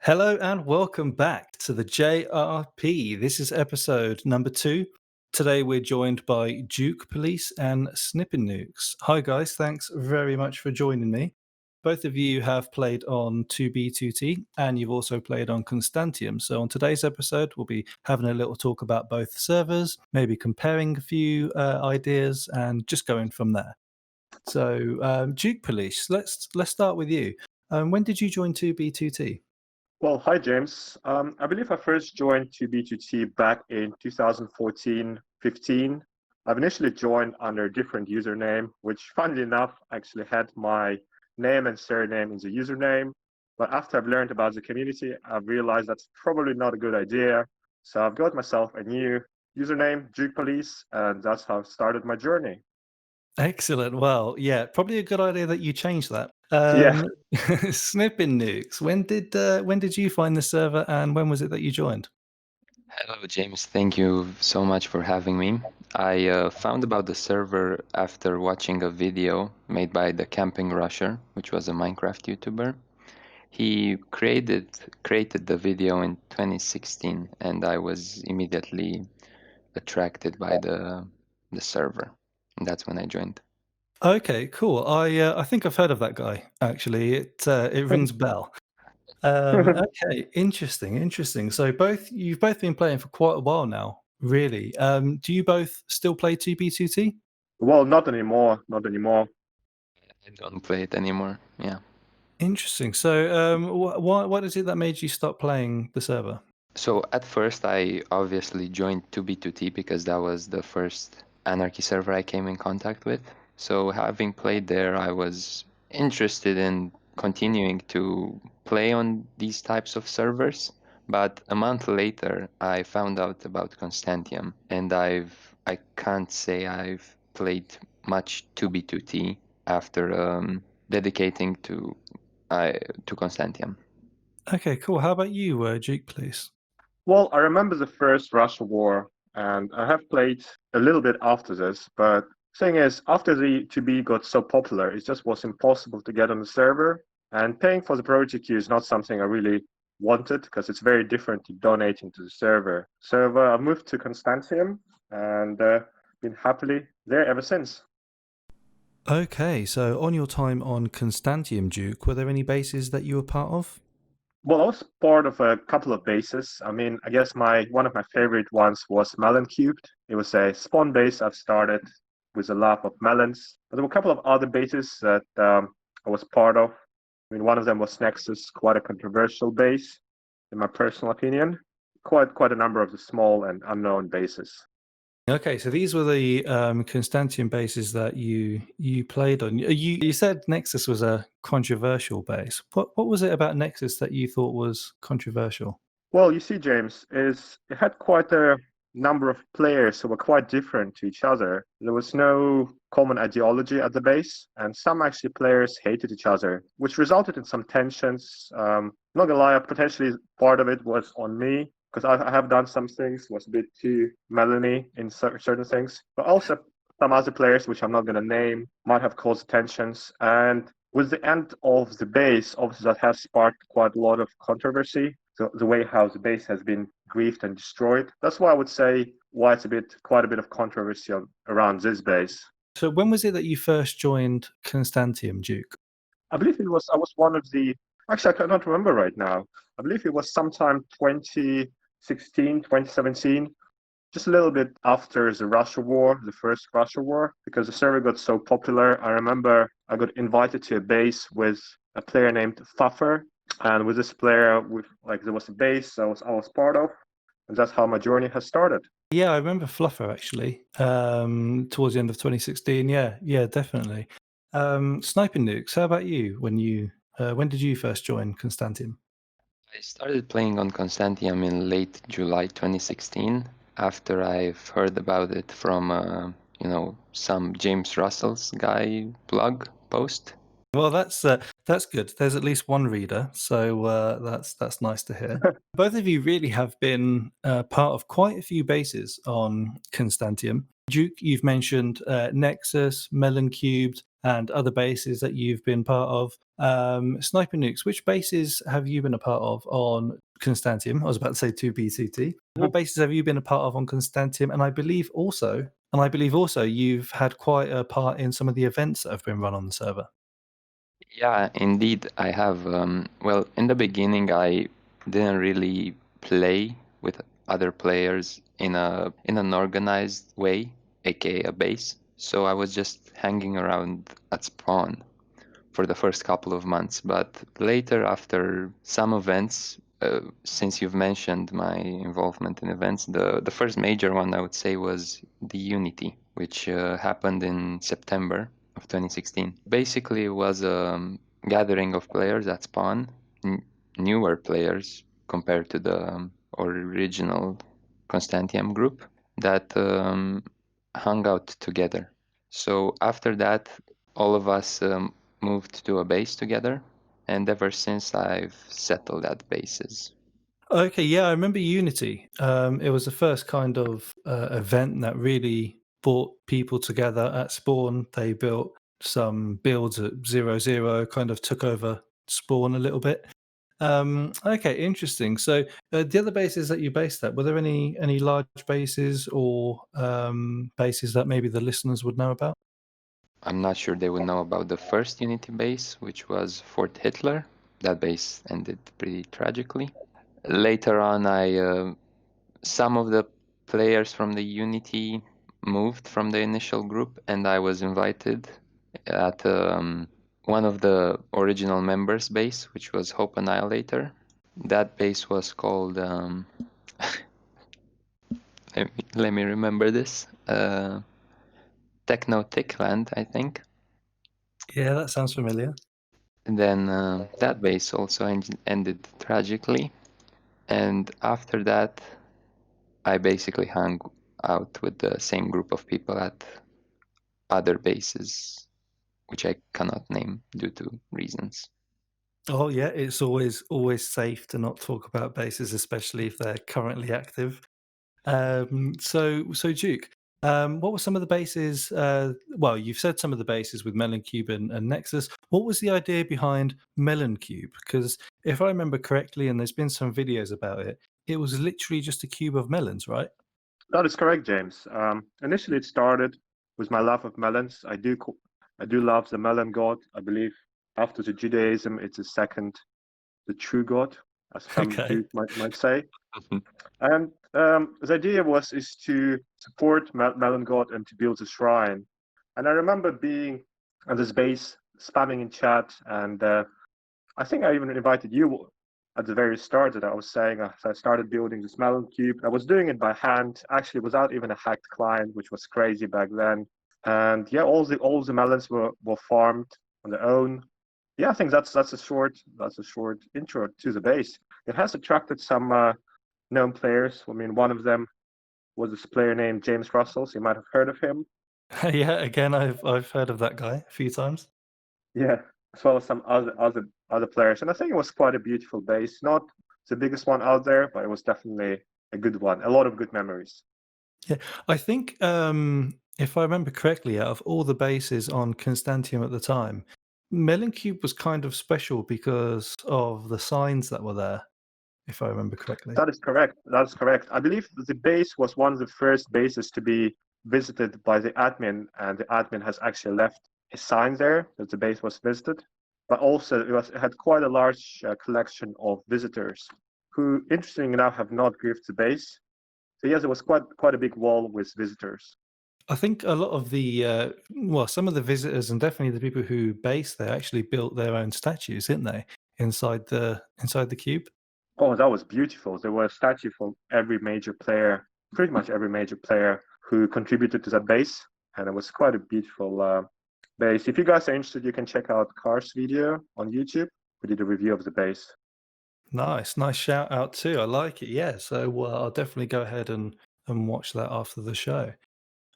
Hello and welcome back to the JRP. This is episode number 2. Today we're joined by Jukepolice and SnipinNukes. Hi guys, thanks very much for joining me. Both of you have played on 2B2T and you've also played on Constantium. So on today's episode we'll be having a little talk about both servers, maybe comparing a few ideas and just going from there. So Jukepolice, let's start with you. When did you join 2B2T? Well, hi, James. I believe I first joined 2B2T back in 2014-15. I've initially joined under a different username, which funnily enough actually had my name and surname in the username. But after I've learned about the community, I've realized that's probably not a good idea. So I've got myself a new username, Jukepolice, and that's how I started my journey. Excellent. Well, yeah, probably a good idea that you changed that. Yeah. SnipinNukes. When did you find the server, and when was it that you joined? Hello, James. Thank you so much for having me. I found about the server after watching a video made by the Camping Rusher, which was a Minecraft YouTuber. He created the video in 2016, and I was immediately attracted by the server. And that's when I joined. Okay, cool. I think I've heard of that guy. Actually, it rings a bell. Okay, interesting. So you've both been playing for quite a while now, really. Do you both still play 2B2T? Well, not anymore. I don't play it anymore. Yeah. Interesting. So what is it that made you stop playing the server? So at first, I obviously joined 2B2T because that was the first Anarchy server I came in contact with. So having played there, I was interested in continuing to play on these types of servers. But a month later, I found out about Constantium, and I can't say I've played much 2B2T after dedicating to Constantium. Okay, cool. How about you, Juke, please? Well, I remember the first Russia war, and I have played a little bit after this, but thing is, after the 2B got so popular, it just was impossible to get on the server, and paying for the priority queue is not something I really wanted, because it's very different to donating to the server. So I moved to Constantium, and been happily there ever since. Okay, so on your time on Constantium, Juke, were there any bases that you were part of? Well, I was part of a couple of bases. I mean, I guess one of my favorite ones was Melon Cube. It was a spawn base I've started with a love of melons. But there were a couple of other bases that I was part of. I mean, one of them was Nexus, quite a controversial base, in my personal opinion. Quite a number of the small and unknown bases. Okay, so these were the Constantium bases that you played on. You said Nexus was a controversial base. What was it about Nexus that you thought was controversial? Well, you see, James, it had quite a number of players who were quite different to each other. There was no common ideology at the base, and some actually players hated each other, which resulted in some tensions. Not gonna lie, potentially part of it was on me, because I have done some things, was a bit too melony in certain things, but also some other players, which I'm not going to name, might have caused tensions. And with the end of the base, obviously that has sparked quite a lot of controversy. So the way how the base has been griefed and destroyed. That's why I would say why it's quite a bit of controversy around this base. So when was it that you first joined Constantium, Juke? I believe I was one of the, actually I cannot remember right now. I believe it was sometime 2017, just a little bit after the Russia war, the first Russia war, because the server got so popular. I remember I got invited to a base with a player named Fuffer, and with this player, there was a base I was part of, and that's how my journey has started. Yeah, I remember Fluffer actually. Towards the end of 2016. Yeah, definitely. SnipinNukes, how about you? When did you first join Constantium? I started playing on Constantium in late July 2016 after I've heard about it from, some James Rustles guy blog post. Well, that's good. There's at least one reader, so that's nice to hear. Both of you really have been part of quite a few bases on Constantium. Juke, you've mentioned Nexus, Melon Cube, and other bases that you've been part of. SnipinNukes, which bases have you been a part of on Constantium? I was about to say 2B2T. What bases have you been a part of on Constantium? And I believe also you've had quite a part in some of the events that have been run on the server. Yeah, indeed, I have. Well, in the beginning, I didn't really play with other players in an organized way, aka a base. So I was just hanging around at spawn for the first couple of months. But later, after some events, since you've mentioned my involvement in events, the first major one I would say was the Unity, which happened in September of 2016. Basically, it was a gathering of players at spawn, newer players compared to the original Constantium group that hung out together. So after that, all of us moved to a base together, and ever since I've settled at bases. Okay, yeah, I remember Unity. It was the first kind of event that really brought people together at spawn. They built some builds at 0-0, kind of took over spawn a little bit. Okay, interesting. So the other bases that you based at, were there any large bases or bases that maybe the listeners would know about? I'm not sure they would know about the first Unity base, which was Fort Hitler. That base ended pretty tragically. Later on, some of the players from the Unity moved from the initial group, and I was invited at one of the original members' base, which was Hope Annihilator. That base was called let me remember this. Techno Tickland, I think. Yeah, that sounds familiar. And then that base also ended tragically. And after that, I basically hung out with the same group of people at other bases, which I cannot name due to reasons. Oh yeah, it's always safe to not talk about bases, especially if they're currently active. So Duke, what were some of the bases? Well, you've said some of the bases with Melon Cube and Nexus. What was the idea behind Melon Cube? Because if I remember correctly, and there's been some videos about it, it was literally just a cube of melons, right? That is correct, James. Initially, it started with my love of melons. I do love the melon god. I believe after the Judaism, it's the true god, as some Okay. Jews might say. And the idea is to support Melon God and to build a shrine. And I remember being at this base, spamming in chat, and I think I even invited you at the very start that I was saying I started building this Melon Cube. I was doing it by hand, actually without even a hacked client, which was crazy back then. And yeah, all the melons were farmed on their own. Yeah, I think that's a short intro to the base. It has attracted some known players. I mean, one of them was this player named James Rustles. You might have heard of him. Yeah, again, I've heard of that guy a few times. Yeah, as well as some other players. And I think it was quite a beautiful base. Not the biggest one out there, but it was definitely a good one. A lot of good memories. Yeah, I think if I remember correctly, out of all the bases on Constantium at the time, Melon Cube was kind of special because of the signs that were there, if I remember correctly. That is correct. That is correct. I believe the base was one of the first bases to be visited by the admin, and the admin has actually left a sign there that the base was visited. But also, it had quite a large collection of visitors who, interestingly enough, have not griefed the base. So yes, it was quite a big wall with visitors. I think a lot of the some of the visitors and definitely the people who base there actually built their own statues, didn't they? Inside the cube. Oh, that was beautiful. There were a statue for every major player, pretty much every major player who contributed to that base, and it was quite a beautiful base. If you guys are interested, you can check out Kar's video on YouTube. We did a review of the base. Nice shout out too. I like it. Yeah, so I'll definitely go ahead and watch that after the show.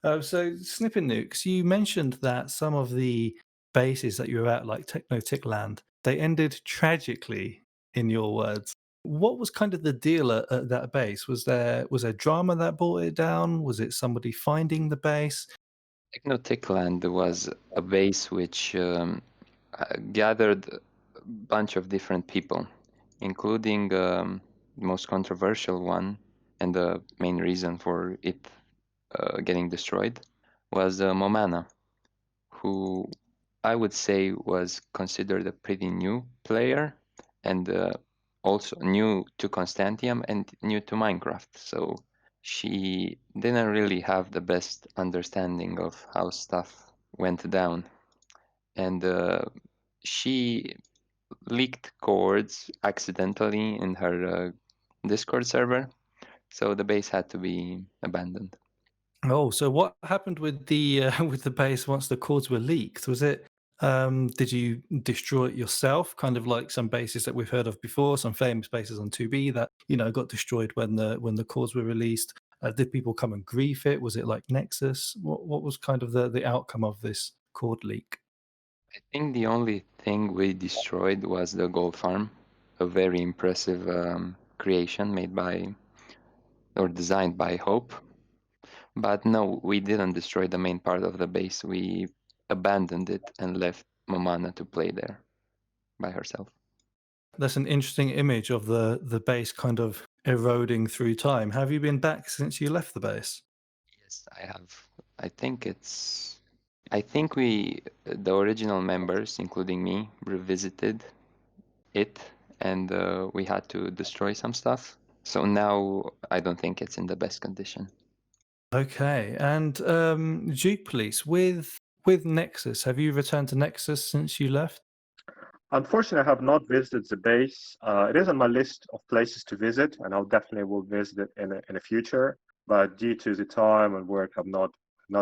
So SnipinNukes, you mentioned that some of the bases that you were at, like Techno Tickland, they ended tragically, in your words. What was kind of the deal at that base? Was there drama that brought it down? Was it somebody finding the base? Technoticland was a base which gathered a bunch of different people, including the most controversial one and the main reason for it getting destroyed was Momana, who I would say was considered a pretty new player and also new to Constantium and new to Minecraft. So she didn't really have the best understanding of how stuff went down. And she leaked codes accidentally in her Discord server. So the base had to be abandoned. Oh, so what happened with the with the base once the codes were leaked? Was it did you destroy it yourself? Kind of like some bases that we've heard of before, some famous bases on 2B that got destroyed when the codes were released. Did people come and grief it? Was it like Nexus? What was kind of the outcome of this cord leak? I think the only thing we destroyed was the gold farm, a very impressive creation made by or designed by Hope. But no, we didn't destroy the main part of the base. We abandoned it and left Momana to play there by herself. That's an interesting image of the base kind of eroding through time. Have you been back since you left the base? Yes, I have. I think the original members, including me, revisited it and we had to destroy some stuff. So now I don't think it's in the best condition. Okay, and Jukepolice with Nexus, have you returned to Nexus since you left? Unfortunately, I have not visited the base. It is on my list of places to visit, and I'll definitely will visit it in the future. But due to the time and work, I've not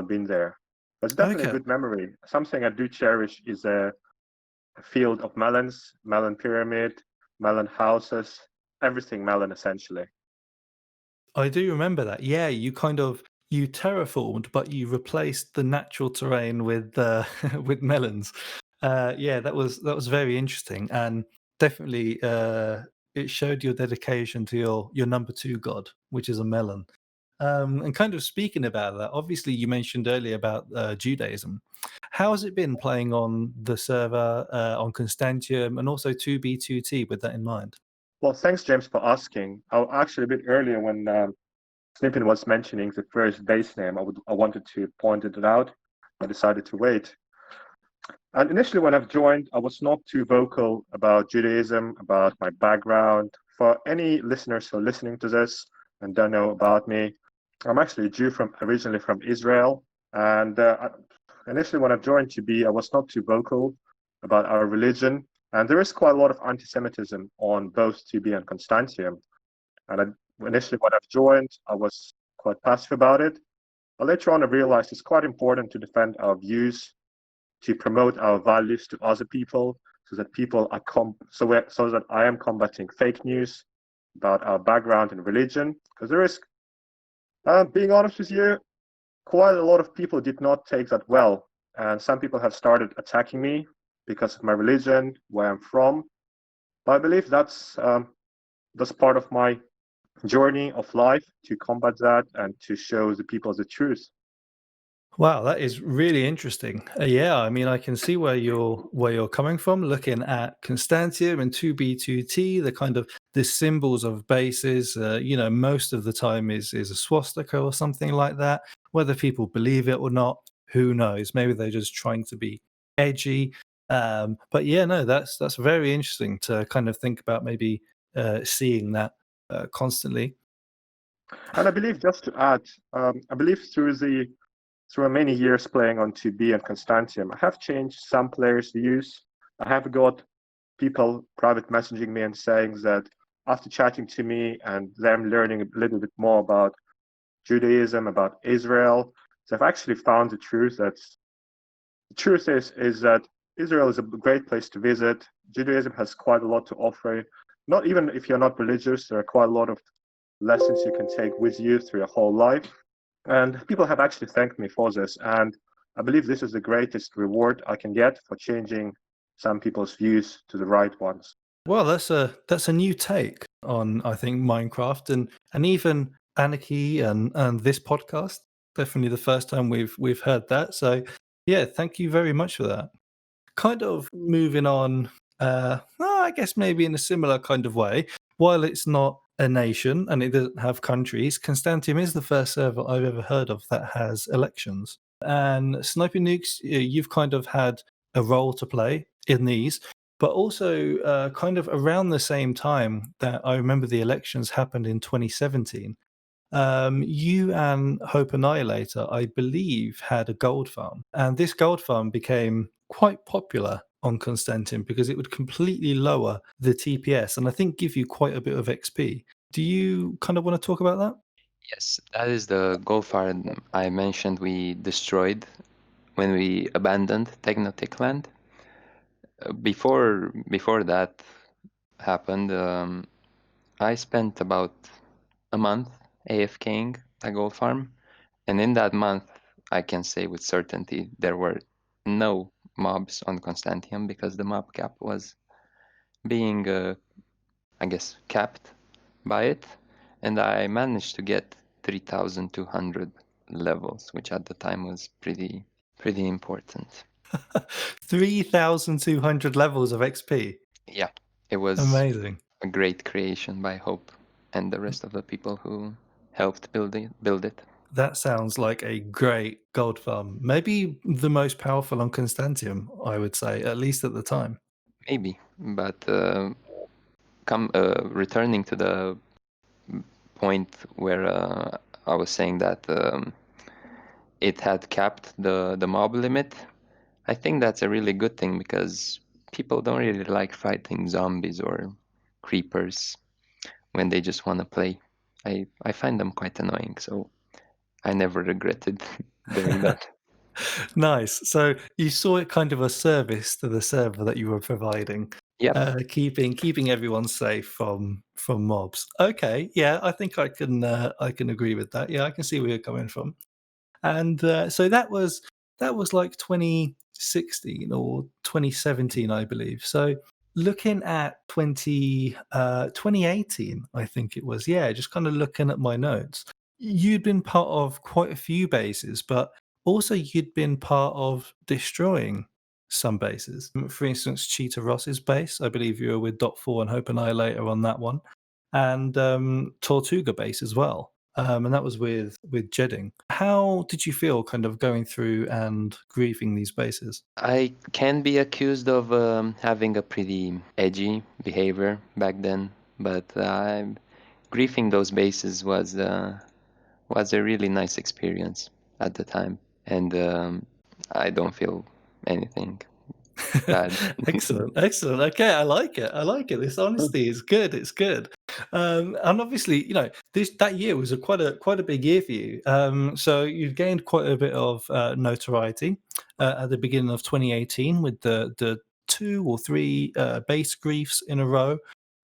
been there. But it's definitely a Okay. good memory. Something I do cherish is a field of melons, melon pyramid, melon houses, everything melon essentially. I do remember that. Yeah, you terraformed, but you replaced the natural terrain with with melons. Yeah, that was very interesting, and definitely it showed your dedication to your number two god, which is a melon. And kind of speaking about that, obviously you mentioned earlier about Judaism. How has it been playing on the server on Constantium and also 2B2T with that in mind? Well, thanks, James, for asking. Actually, a bit earlier when Snipin was mentioning the first base name, I wanted to point it out. I decided to wait. And initially, when I've joined, I was not too vocal about Judaism, about my background. For any listeners who are listening to this and don't know about me, I'm actually a Jew originally from Israel. And initially, when I joined GB, I was not too vocal about our religion. And there is quite a lot of anti-Semitism on both GB and Constantium. And initially, when I've joined, I was quite passive about it. But later on, I realized it's quite important to defend our views, to promote our values to other people, so that people are so that I am combating fake news about our background and religion. Because there is, being honest with you, quite a lot of people did not take that well, and some people have started attacking me because of my religion, where I'm from. But I believe that's part of my journey of life, to combat that and to show the people the truth. Wow, that is really interesting. Yeah, I mean, I can see where you're coming from. Looking at Constantium and 2B2T, the kind of the symbols of bases. Most of the time is a swastika or something like that. Whether people believe it or not, who knows? Maybe they're just trying to be edgy. But yeah, no, that's very interesting to kind of think about. Maybe seeing that constantly. And I believe, just to add, I believe through many years playing on 2B and Constantium, I have changed some players' views. I have got people private messaging me and saying that after chatting to me and them learning a little bit more about Judaism, about Israel, they've actually found the truth. The truth is that Israel is a great place to visit. Judaism has quite a lot to offer. Not even if you're not religious, there are quite a lot of lessons you can take with you through your whole life. And people have actually thanked me for this. And I believe this is the greatest reward I can get for changing some people's views to the right ones. Well, that's a new take on, I think, Minecraft and even Anarchy and this podcast. Definitely the first time we've heard that. So yeah, thank you very much for that. Kind of moving on, I guess maybe in a similar kind of way. While it's not a nation and it doesn't have countries, Constantium is the first server I've ever heard of that has elections. And SnipinNukes, you've kind of had a role to play in these, but also kind of around the same time that I remember the elections happened in 2017. You and Hope Annihilator, I believe, had a gold farm, and this gold farm became quite popular on Constantium because it would completely lower the TPS and I think give you quite a bit of XP. Do you kind of want to talk about that? Yes, that is the gold farm I mentioned we destroyed when we abandoned Technotic land. Before that happened, I spent about a month AFKing a gold farm, and in that month, I can say with certainty there were no mobs on Constantium because the mob cap was being, I guess, capped by it, and I managed to get 3,200 levels, which at the time was pretty important. 3,200 levels of XP. Yeah, it was Amazing. a great creation by Hope and the rest of the people who helped build it. That sounds like a great gold farm. Maybe the most powerful on Constantium, I would say, at least at the time. Maybe, but returning to the point where I was saying that it had capped the mob limit, I think that's a really good thing because people don't really like fighting zombies or creepers when they just want to play. I find them quite annoying, so I never regretted doing that. Nice. So you saw it kind of a service to the server that you were providing, Yep. keeping everyone safe from mobs. Okay, yeah, I think I can agree with that. Yeah, I can see where you're coming from. And so that was like 2016 or 2017, I believe. So looking at 2018, I think it was. Yeah, just kind of looking at my notes. You'd been part of quite a few bases, but also you'd been part of destroying some bases. For instance, Cheetah Ross's base. I believe you were with Dot 4 and Hope Annihilator on that one. And Tortuga base as well. And that was with Jedding. How did you feel kind of going through and griefing these bases? I can be accused of having a pretty edgy behavior back then, but griefing those bases was a really nice experience at the time, and I don't feel anything bad. Excellent, excellent. Okay, I like it. I like it. This honesty is good. It's good. And obviously, that year was quite a big year for you. So you've gained quite a bit of notoriety at the beginning of 2018 with the 2 or 3 base griefs in a row,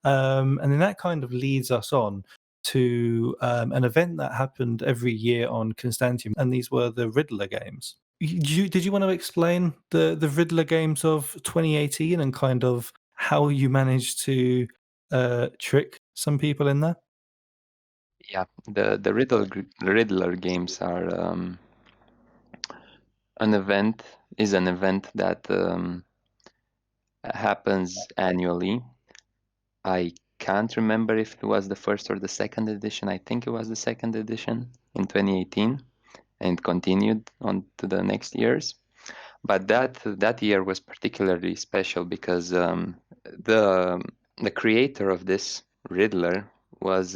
and then that kind of leads us on to an event that happened every year on Constantium, and these were the Riddler games. Did you want to explain the Riddler games of 2018 and kind of how you managed to trick some people in there? Yeah, the Riddler games are an event that happens annually. I can't remember if it was the first or the second edition. I think it was the second edition in 2018, and it continued on to the next years. But that year was particularly special because the creator of this Riddler was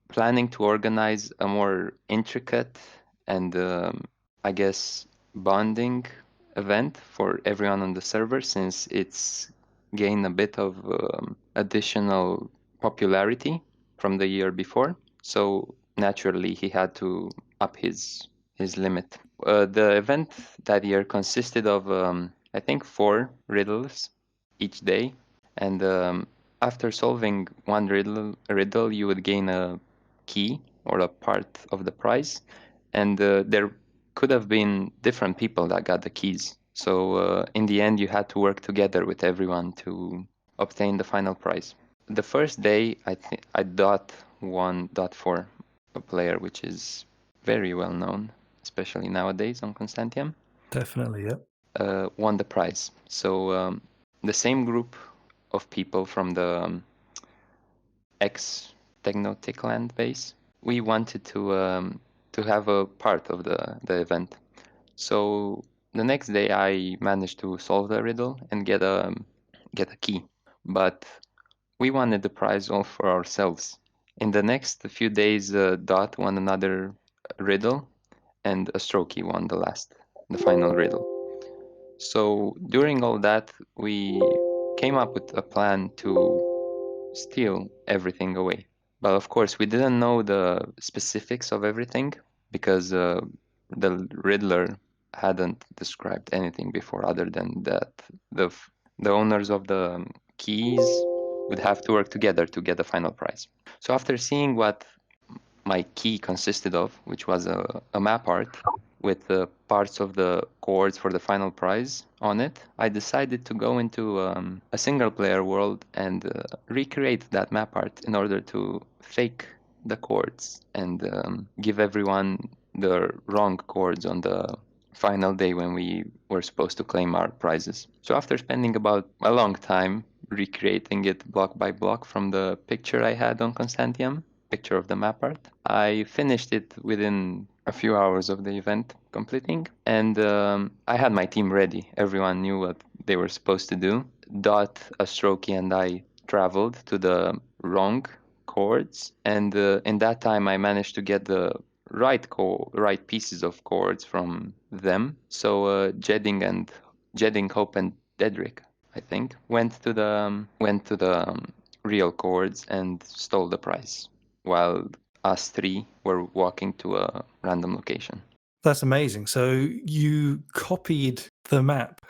planning to organize a more intricate and I guess bonding event for everyone on the server, since it's gained a bit of additional popularity from the year before. So naturally he had to up his limit. The event that year consisted of I think 4 riddles each day, and after solving one riddle, you would gain a key or a part of the prize, and there could have been different people that got the keys. So in the end, you had to work together with everyone to obtain the final prize. The first day, I dot 1.4, a player which is very well known, especially nowadays on Constantiam, Definitely, yeah. won the prize. So the same group of people from the ex-Technotic land base, we wanted to have a part of the event. So the next day I managed to solve the riddle and get a key. But we wanted the prize all for ourselves. In the next few days, Dot won another riddle, and a Strokey won the final riddle. So during all that, we came up with a plan to steal everything away. But of course, we didn't know the specifics of everything because the Riddler hadn't described anything before other than that the owners of the keys would have to work together to get the final prize. So after seeing what my key consisted of, which was a map art with the parts of the chords for the final prize on it, I decided to go into a single player world and recreate that map art in order to fake the chords and give everyone the wrong chords on the final day when we were supposed to claim our prizes. So after spending about a long time recreating it block by block from the picture I had on Constantiam, picture of the map art, I finished it within a few hours of the event completing, and I had my team ready. Everyone knew what they were supposed to do. Dot, Astrokey, and I traveled to the wrong chords, and in that time I managed to get the right pieces of chords from them. So Jedding, Hope, and Dedrick, I think, went to the real chords and stole the prize, while us three were walking to a random location. That's amazing. So you copied the map,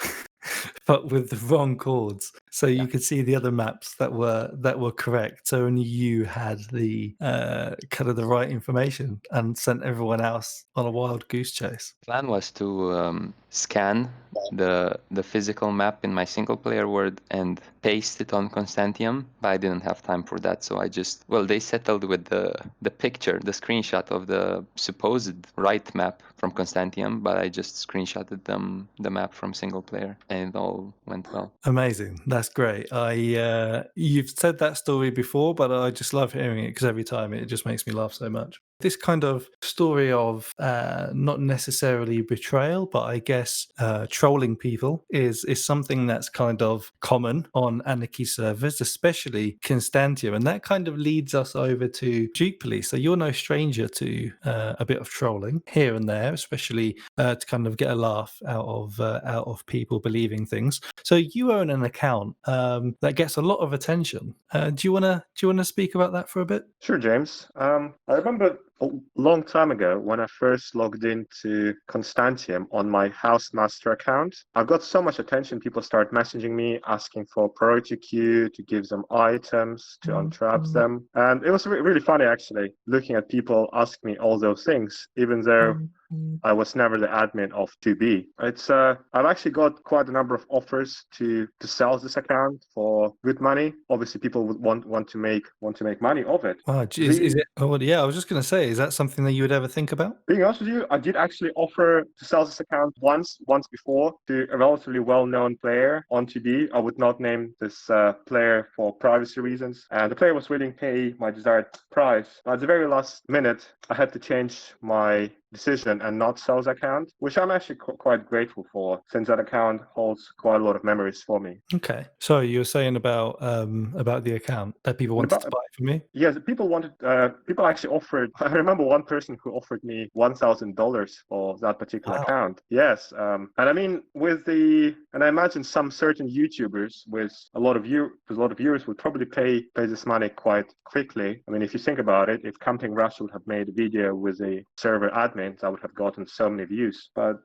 but with the wrong chords, so you could see the other maps that were correct. So only you had the kind of the right information, and sent everyone else on a wild goose chase. Plan was to scan the physical map in my single player world and paste it on Constantium, but I didn't have time for that, so they settled with the picture, the screenshot of the supposed right map from Constantium, but I just screenshotted the map from single player, and it all went well. Amazing. That's great. You've said that story before, but I just love hearing it because every time it just makes me laugh so much. This kind of story of not necessarily betrayal, but I guess trolling people is something that's kind of common on Anarchy servers, especially Constantium, and that kind of leads us over to Jukepolice. So you're no stranger to a bit of trolling here and there, especially to kind of get a laugh out of people believing things. So you own an account that gets a lot of attention. Do you wanna speak about that for a bit? Sure, James. I remember a long time ago when I first logged into Constantium on my Hausemaster account. I got so much attention. People started messaging me, asking for priority queue, to give them items, to untrap them. And it was really funny, actually, looking at people ask me all those things, even though I was never the admin of 2B. I've actually got quite a number of offers to sell this account for good money. Obviously, people would want to make money of it. Wow, is it? Oh, yeah, I was just going to say, is that something that you would ever think about? Being honest with you, I did actually offer to sell this account once before to a relatively well-known player on 2B. I would not name this player for privacy reasons, and the player was willing to pay my desired price. But at the very last minute, I had to change my decision and not sell the account, which I'm actually quite grateful for, since that account holds quite a lot of memories for me. Okay, so you were saying about the account that people wanted to buy from you? Yes, people actually offered. I remember one person who offered me $1,000 for that particular account. Yes, and I mean and I imagine some certain YouTubers with a lot of viewers would probably pay this money quite quickly. I mean, if you think about it, if Camping Rush would have made a video with a server admin, I would have gotten so many views. But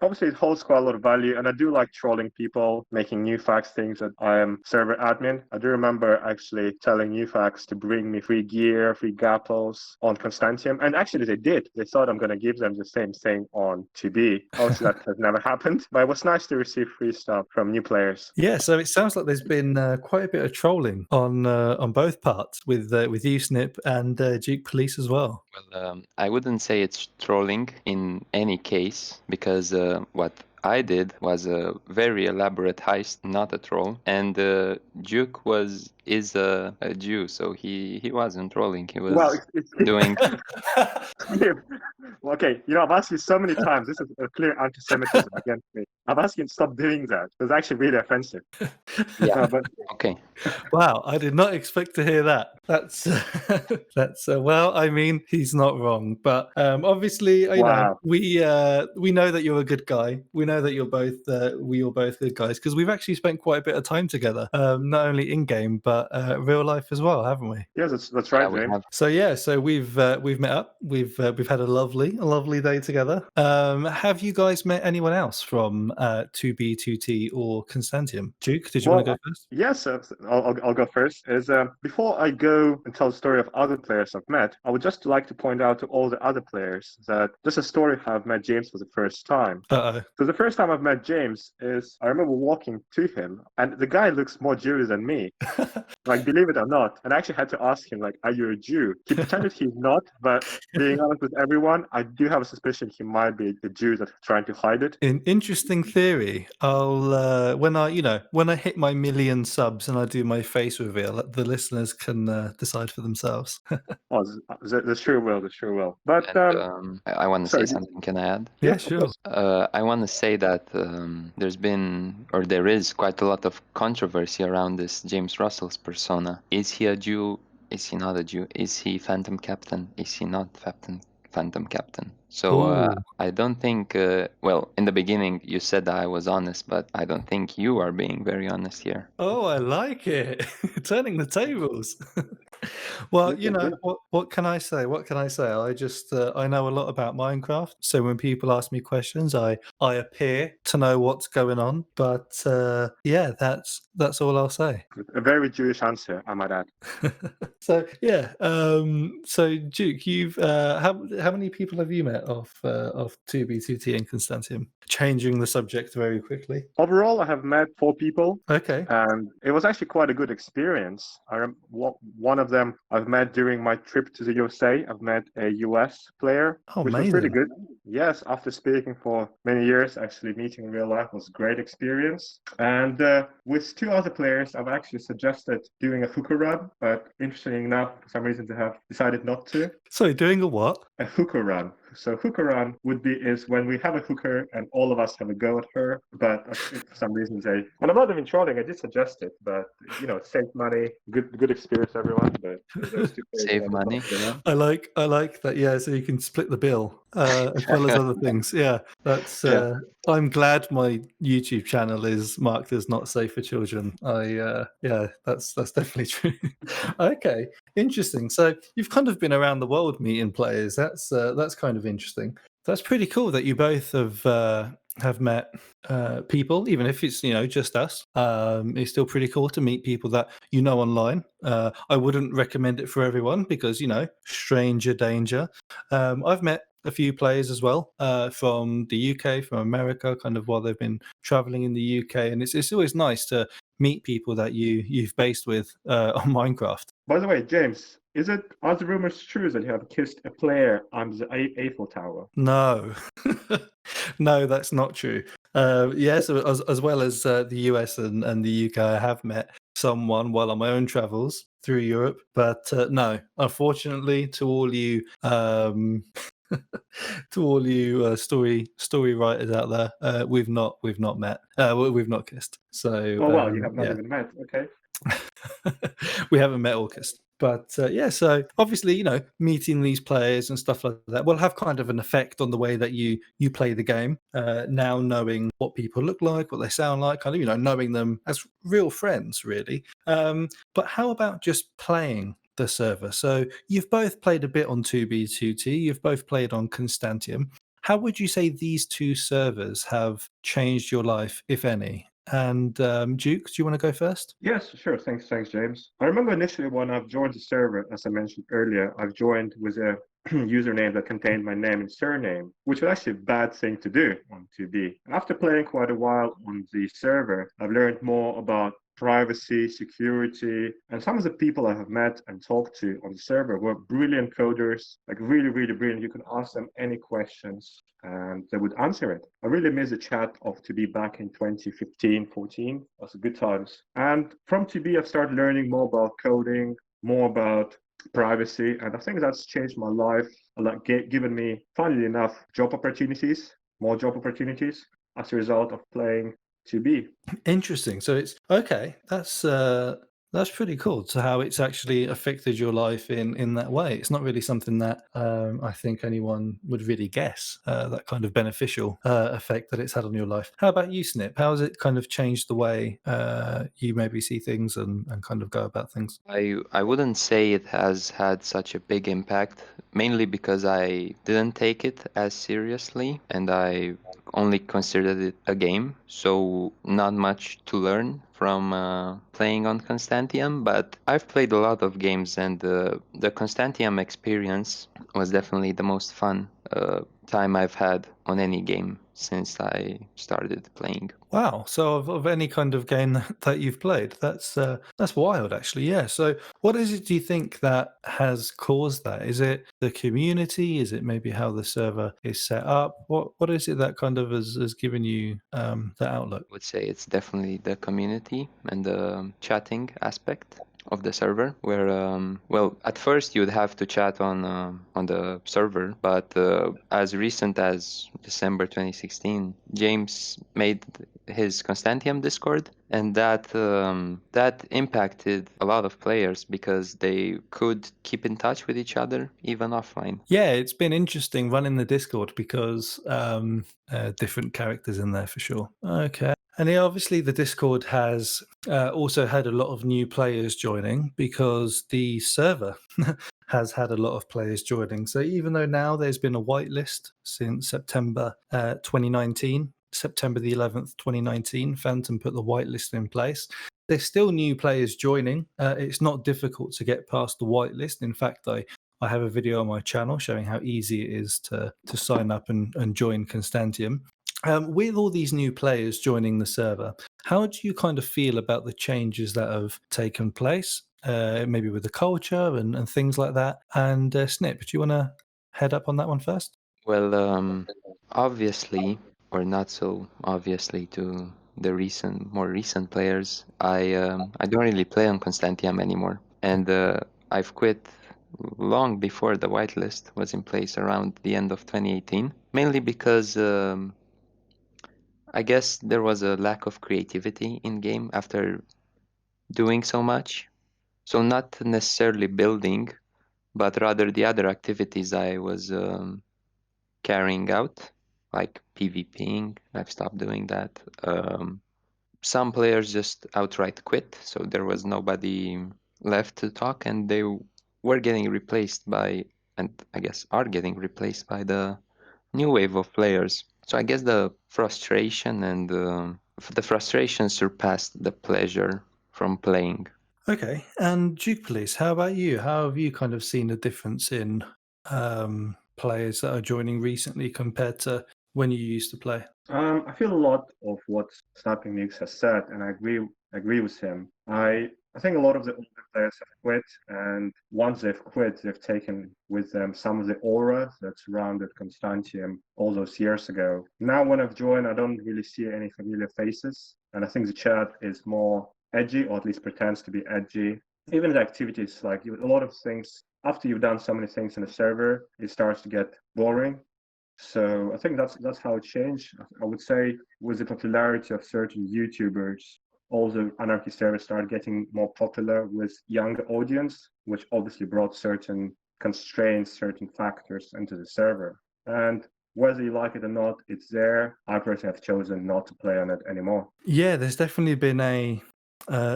obviously, it holds quite a lot of value, and I do like trolling people, making new facts things that I am server admin. I do remember actually telling new facts to bring me free gear, free gapples on Constantium, and actually they did. They thought I'm going to give them the same thing on 2B. Obviously, that has never happened, but it was nice to receive free stuff from new players. Yeah, so it sounds like there's been quite a bit of trolling on both parts with you, Snip, and Jukepolice as well. Well, I wouldn't say it's trolling in any case, because what I did was a very elaborate heist, not a troll. And Juke is a Jew, so he wasn't trolling. He was doing. Okay, I've asked you so many times. This is a clear anti-Semitism against me. I've asked you to stop doing that. It's actually really offensive. Yeah. But Okay. Wow, I did not expect to hear that. That's well, I mean, he's not wrong, but obviously, Wow. we know that you're a good guy. We know that you're both good guys because we've actually spent quite a bit of time together, not only in game but real life as well, haven't we? Yes, that's right, Yeah, we James. have. So we've met up. We've had a lovely day together. Have you guys met anyone else from 2B2T or Constantium? Duke, did you want to go first? Yes, I'll go first. Before I go and tell the story of other players I've met, I would just like to point out to all the other players that this is a story how I've met James for the first time. Uh-oh. So the first time I've met James is I remember walking to him, and the guy looks more Jewish than me. Like, believe it or not. And I actually had to ask him, like, are you a Jew? He pretended he's not, but being honest with everyone, I do have a suspicion he might be a Jew that's trying to hide it. Interesting theory. I'll when I hit my 1,000,000 subs and I do my face reveal, the listeners can decide for themselves. Oh, the sure will. But And, I want to say sorry. something. Can I add? Yeah, of sure. course. I want to say that there is quite a lot of controversy around this James Rustles persona. Is he a Jew? Is he not a Jew? Is he PhantomCaptain? Is he not PhantomCaptain? So Ooh. I don't think. Well, in the beginning you said that I was honest, but I don't think you are being very honest here. Oh, I like it. Turning the tables. Well, what can I say? What can I say? I just I know a lot about Minecraft. So when people ask me questions, I appear to know what's going on. But yeah, that's all I'll say. A very Jewish answer, I might add. So yeah, so Duke, you've how many people have you met of 2B2T and Constantium? Changing the subject very quickly. Overall, I have met 4 people. Okay. And it was actually quite a good experience. One of them I've met during my trip to the USA. I've met a US player, Oh, which was pretty amazing. good. Yes, after speaking for many years, actually meeting in real life was a great experience. And with 2 other players, I've actually suggested doing a hooker run, but interestingly enough, for some reason they have decided not to. Sorry, doing a what? A hooker run. So hooker run is when we have a hooker and all of us have a go at her, but for some reason and I'm not even trolling, I did suggest it, but save money, good experience everyone, but those 2 Save money. I like that. Yeah, so you can split the bill as well as other things. Yeah, that's. Yeah. I'm glad my YouTube channel is marked as not safe for children. Yeah, that's definitely true. Okay, interesting. So you've kind of been around the world meeting players. That's kind of interesting. That's pretty cool that you both have met people, even if it's just us. It's still pretty cool to meet people that online. I wouldn't recommend it for everyone because stranger danger. I've met a few players as well from the UK, from America, kind of while they've been traveling in the UK, and it's always nice to meet people that you've based with on Minecraft. By the way, James, are the rumors true that you have kissed a player on the Eiffel Tower? No, no, that's not true. Yes, as well as the US and the UK, I have met someone while on my own travels through Europe, but no, unfortunately, to all you story writers out there, we've not met. We've not kissed. So Oh well, you have not even met. Okay. We haven't met or kissed. But yeah, so obviously, meeting these players and stuff like that will have kind of an effect on the way that you play the game. Now knowing what people look like, what they sound like, kind of, knowing them as real friends, really. But how about just playing the server? So you've both played a bit on 2B2T, you've both played on Constantium. How would you say these 2 servers have changed your life, if any? And Duke, do you want to go first? Yes, sure. Thanks, James. I remember initially when I've joined the server, as I mentioned earlier, I've joined with a username that contained my name and surname, which was actually a bad thing to do on 2B. After playing quite a while on the server, I've learned more about privacy, security, and some of the people I have met and talked to on the server were brilliant coders, like really, really brilliant. You can ask them any questions and they would answer it. I really miss the chat of TB back in 2015, 14. It was good times. And from TB, I've started learning more about coding, more about privacy, and I think that's changed my life, like given me, funnily enough, more job opportunities as a result of playing 2B. Interesting. So it's okay. That's pretty cool. So how it's actually affected your life in that way. It's not really something that I think anyone would really guess, that kind of beneficial effect that it's had on your life. How about you, Snip? How has it kind of changed the way you maybe see things and kind of go about things? I wouldn't say it has had such a big impact, mainly because I didn't take it as seriously and I only considered it a game, so not much to learn from playing on Constantiam, but I've played a lot of games and the Constantiam experience was definitely the most fun time I've had on any game since I started playing. Wow. So of any kind of game that you've played, that's wild, actually. Yeah. So what is it, do you think, that has caused that? Is it the community? Is it maybe how the server is set up? What is it that kind of has given you that outlook? I would say it's definitely the community and the chatting aspect of the server, where well, at first you'd have to chat on the server, but as recent as December 2016, James made his Constantiam Discord, and that impacted a lot of players because they could keep in touch with each other even offline. Yeah, it's been interesting running the Discord because different characters in there for sure. Okay. And yeah, obviously the Discord has also had a lot of new players joining because the server has had a lot of players joining. So even though now there's been a whitelist since September 2019, September the 11th, 2019, Phantom put the whitelist in place. There's still new players joining. It's not difficult to get past the whitelist. In fact, I have a video on my channel showing how easy it is to sign up and join Constantiam. With all these new players joining the server, how do you kind of feel about the changes that have taken place, maybe with the culture and things like that? And Snip, do you want to head up on that one first? Well, obviously, or not so obviously to the more recent players, I don't really play on Constantiam anymore, and I've quit long before the whitelist was in place around the end of 2018, mainly because I guess there was a lack of creativity in game after doing so much. So not necessarily building, but rather the other activities I was carrying out, like PvPing. I've stopped doing that. Some players just outright quit, so there was nobody left to talk, and they were getting replaced by, and I guess are getting replaced by the new wave of players. So I guess the frustration surpassed the pleasure from playing. Okay. And Jukepolice, how about you? How have you kind of seen a difference in players that are joining recently compared to when you used to play? I feel a lot of what SnipinNukes has said, and I agree with him. I think a lot of the older players have quit, and once they've quit, they've taken with them some of the aura that surrounded Constantiam all those years ago. Now, when I've joined, I don't really see any familiar faces, and I think the chat is more edgy, or at least pretends to be edgy. Even the activities, like a lot of things, after you've done so many things in a server, it starts to get boring. So I think that's how it changed. I would say with the popularity of certain YouTubers, all the Anarchy servers started getting more popular with younger audience, which obviously brought certain constraints, certain factors into the server. And whether you like it or not, it's there. I personally have chosen not to play on it anymore. Yeah, there's definitely been a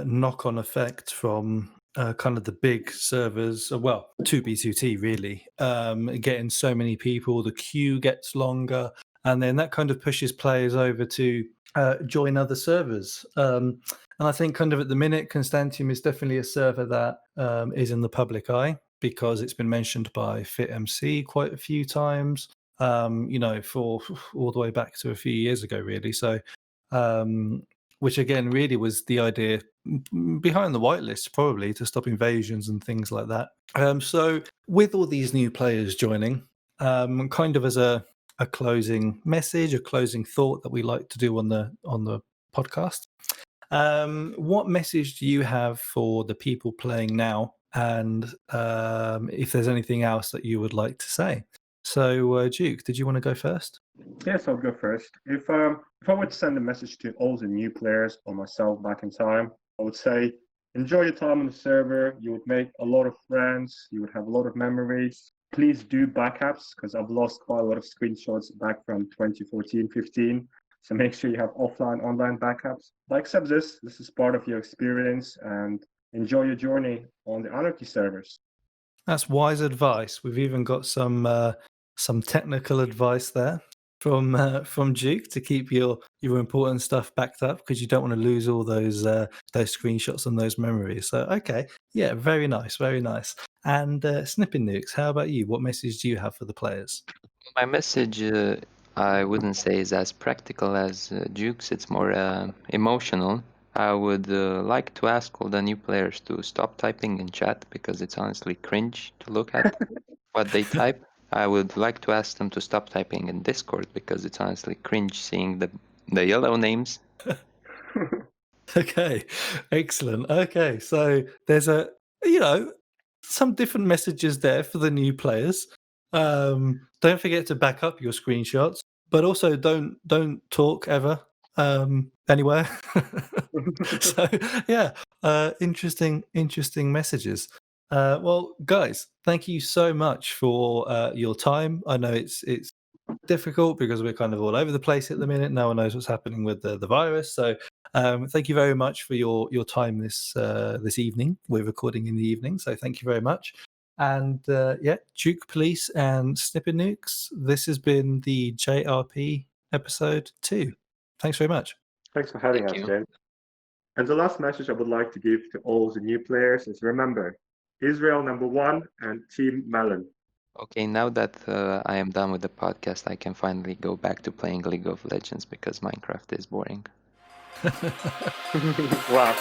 knock-on effect from kind of the big servers, well, 2B2T really, getting so many people, the queue gets longer, and then that kind of pushes players over to join other servers. And I think kind of at the minute, Constantium is definitely a server that is in the public eye because it's been mentioned by FitMC quite a few times, for all the way back to a few years ago, really. So which again really was the idea behind the whitelist, probably to stop invasions and things like that. So with all these new players joining, kind of as a closing message, a closing thought that we like to do on the podcast, what message do you have for the people playing now, and if there's anything else that you would like to say? So Juke, did you want to go first? Yes, I'll go first. If I were to send a message to all the new players or myself back in time, I would say enjoy your time on the server. You would make a lot of friends. You would have a lot of memories. Please do backups, because I've lost quite a lot of screenshots back from 2014-15. So make sure you have offline, online backups. But accept this. This is part of your experience, and enjoy your journey on the Anarchy servers. That's wise advice. We've even got some technical advice there from Juke to keep your important stuff backed up, because you don't want to lose all those screenshots and those memories. So okay, yeah, very nice, very nice. And SnipinNukes, how about you? What message do you have for the players? My message, I wouldn't say is as practical as Juke's. It's more emotional. I would like to ask all the new players to stop typing in chat, because it's honestly cringe to look at what they type. I would like to ask them to stop typing in Discord, because it's honestly cringe seeing the yellow names. Okay, excellent. Okay, so there's some different messages there for the new players. Don't forget to back up your screenshots, but also don't talk ever anywhere. So yeah, interesting messages. Well, guys, thank you so much for your time. I know it's difficult because we're kind of all over the place at the minute. No one knows what's happening with the virus. So thank you very much for your time this evening. We're recording in the evening, so thank you very much. And yeah, Jukepolice and SnipinNukes, this has been the JRP episode 2. Thanks very much. Thanks for having Thank us, you. James. And the last message I would like to give to all the new players is, remember, Israel #1 and Team Melon. Okay, now that I am done with the podcast, I can finally go back to playing League of Legends, because Minecraft is boring. Wow.